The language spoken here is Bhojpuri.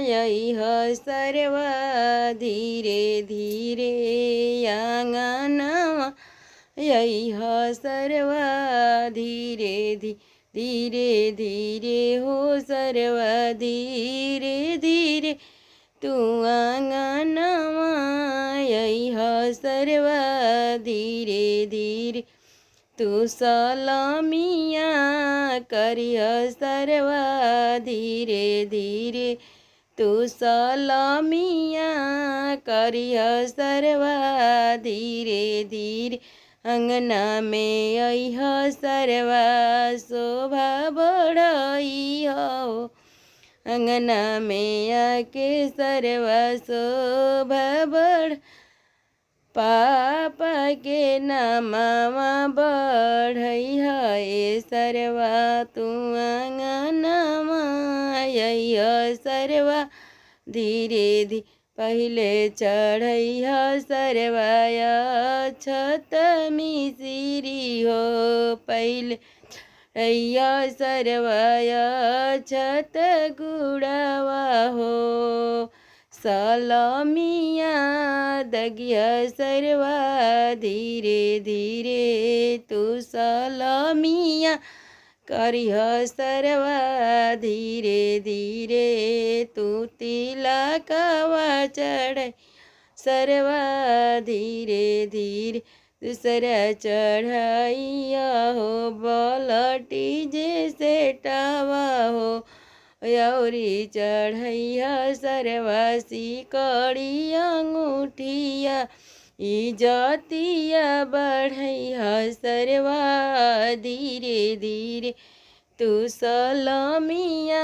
यह सर्वा धीरे धीरे आंगनवा यह सर्वा धीरे धीरे धीरे हो सर्वा धीरे धीरे तू आंगनवा यह सर्वा धीरे धीरे तू सलामिया करिय सर्वा धीरे धीरे तू सलामिया करिय सर्वा धीरे धीरे अंगना में अह सर्वा शोभा बढ़ई हो अंगना में आके सर्वा शोभा बढ़ पापा के नामवा बढ़ई है सर्वा तू आंगनवा यह सर्वा धीरे धीरे पहले चढ़ई सर्वा छत मिसिरी हो पहले अय्या सर्वा छत गुड़ावा हो सलामिया दगिया सर्वा धीरे धीरे तू सलामिया करिह सर्वा धीरे धीरे तू तिलकवा चढ़ सर्वा धीरे धीरे दूसरा चढ़ाइया हो बलटी जैसे टावा हो यौरी चढ़ैया सर्वासी कड़ी अंगूठिया इजतिया बढ़ैया सर्वा धीरे धीरे तू सलामिया